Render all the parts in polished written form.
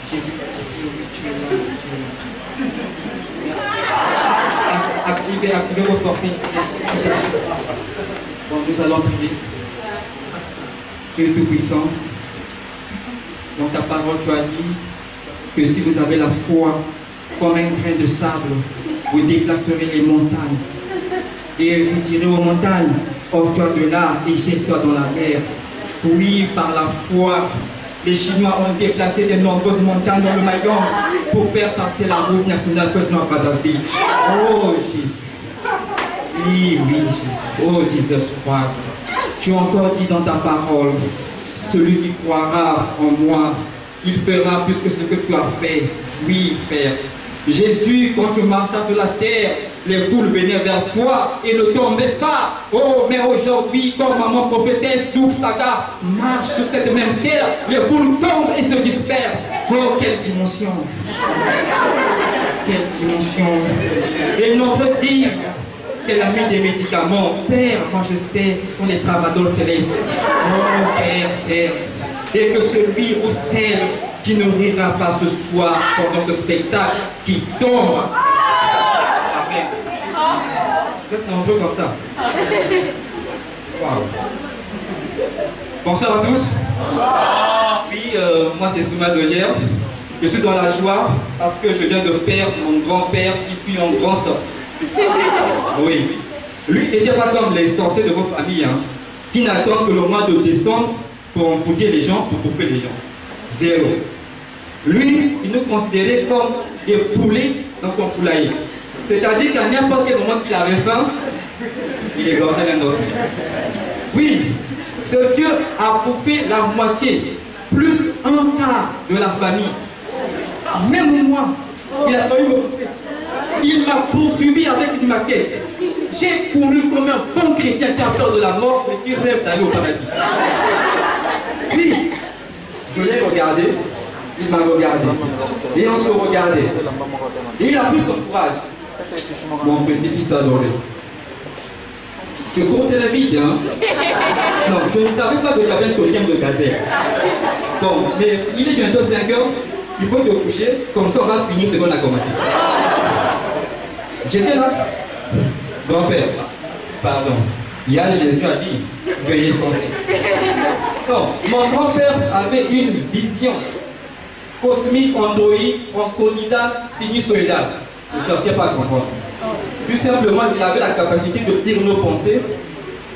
Jésus est ici, oui, tu es là, tu es là. Merci. Activez vos forfaits. Bon, nous allons prier. Tu es tout puissant. Dans ta parole, tu as dit que si vous avez la foi comme un grain de sable, vous déplacerez les montagnes. Et vous direz aux montagnes, hors-toi de là et jette-toi dans la mer. Oui, par la foi, les Chinois ont déplacé de nombreuses montagnes dans le Mayong pour faire passer la route nationale Côte-Nord-Brazzaville. Oh Jésus. Oui, oui, Jésus. Oh Jesus Christ. Tu as encore dit dans ta parole, celui qui croira en moi, il fera plus que ce que tu as fait. Oui, Père. Jésus, quand tu marchas sur la terre, les foules venaient vers toi et ne tombaient pas. Oh, mais aujourd'hui, comme maman prophétesse Doug Saga marche sur cette même terre, les foules tombent et se dispersent. Oh, quelle dimension! Quelle dimension! Et notre dire qu'elle a mis des médicaments. Père, moi je sais, ce sont les travailleurs célestes. Oh, Père, Père. Et que celui ou celle qui ne rira pas ce soir pendant ce spectacle, qui tombe. Amen. Vous êtes un peu comme ça. Wow. Bonsoir à tous. Oui, moi c'est Souma Dogère. Je suis dans la joie parce que je viens de perdre mon grand-père qui fut un grand sorcier. Oui. Lui n'était pas comme les sorciers de vos familles, hein, qui n'attendent que le mois de décembre pour envoûter les gens, pour bouffer les gens. Zéro. Lui, il nous considérait comme des poulets dans son poulailler. C'est-à-dire qu'à n'importe quel moment qu'il avait faim, il égorgeait l'un d'autre. Oui, ce Dieu a bouffé la moitié, plus un quart de la famille. Même moi, il a failli me bouffer. Il m'a poursuivi avec une maquette. J'ai couru comme un bon chrétien qui a peur de la mort et qui rêve d'aller au paradis. Oui, je l'ai regardé, il m'a regardé, et on se regardait. Et il a pris son courage. Mon petit-fils adoré. Tu comptais la vie, hein? Non, je ne savais pas que tu avais un costume de gazelle. Bon, mais il est bientôt 5 h, il faut te coucher, comme ça on va finir ce qu'on a commencé. J'étais là. Grand-père, pardon. Hier, Jésus a dit, veuillez censer. Non, mon grand-père avait une vision cosmique, androïde, consolidale, sinusoïdale. Je ne cherchais pas à comprendre. Tout simplement, il avait la capacité de lire nos pensées,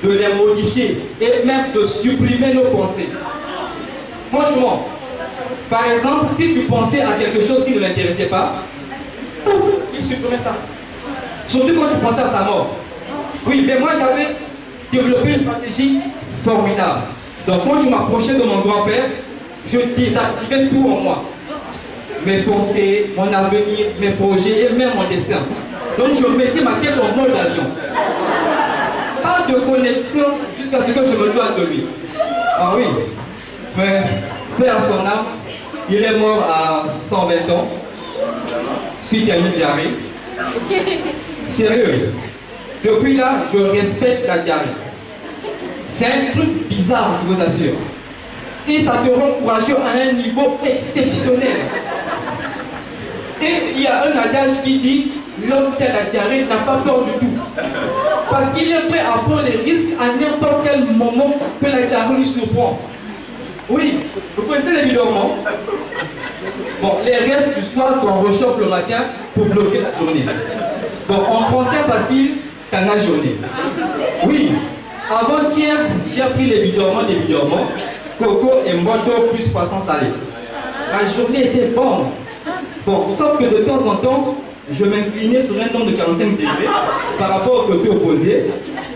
de les modifier et même de supprimer nos pensées. Franchement, par exemple, si tu pensais à quelque chose qui ne l'intéressait pas, il supprimait ça. Surtout quand tu pensais à sa mort. Oui, mais moi j'avais développé une stratégie formidable. Donc quand je m'approchais de mon grand-père, je désactivais tout en moi. Mes pensées, mon avenir, mes projets et même mon destin. Donc je mettais ma tête en mode avion. Pas de connexion jusqu'à ce que je me doive de lui. Ah oui, mais paix à son âme, il est mort à 120 ans, suite à une diarrhée. Sérieux, depuis là, je respecte la diarrhée. C'est un truc bizarre, je vous assure. Et ça te rend courageux à un niveau exceptionnel. Et il y a un adage qui dit, l'homme qui a la diarrhée n'a pas peur du tout. Parce qu'il est prêt à prendre les risques à n'importe quel moment que la diarrhée lui surprend. Oui, vous connaissez les vidéoments. Bon, les restes du soir qu'on rechauffe le matin pour bloquer la journée. Bon, en français facile, t'en as journée. Oui, avant-hier, j'ai pris les vidéoments, coco et moto plus poisson salé. La journée était bonne. Bon, sauf que de temps en temps, je m'inclinais sur un angle de 45 degrés par rapport au côté opposé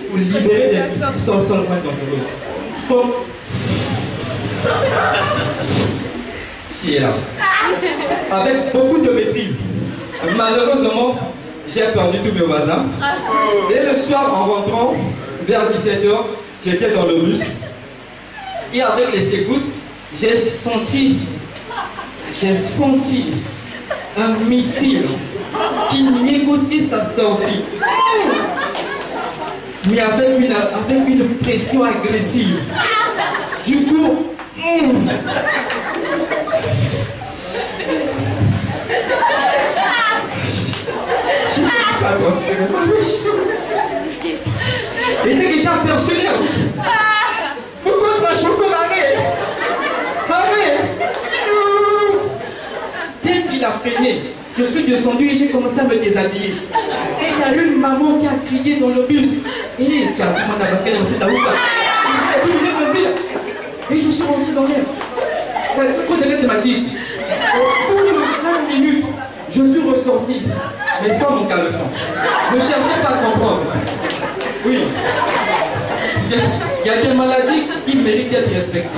pour libérer des missiles sans moins dangereux. Donc, qui est là? Avec beaucoup de maîtrise. Malheureusement, j'ai perdu tous mes voisins. Et le soir, en rentrant, vers 17 h, j'étais dans le bus. Et avec les secousses, j'ai senti un missile qui négocie sa sortie. Mais avec une pression agressive. Du coup, traîné. Je suis descendu et j'ai commencé à me déshabiller. Et il y a une maman qui a crié dans le bus. Et et je suis rentré dans l'air. Quand elle m'a dit, au bout de 5 minutes, je suis ressorti, mais sans mon caleçon. Ne cherchez pas à comprendre. Oui. Il y a des maladies qui méritent d'être respectées.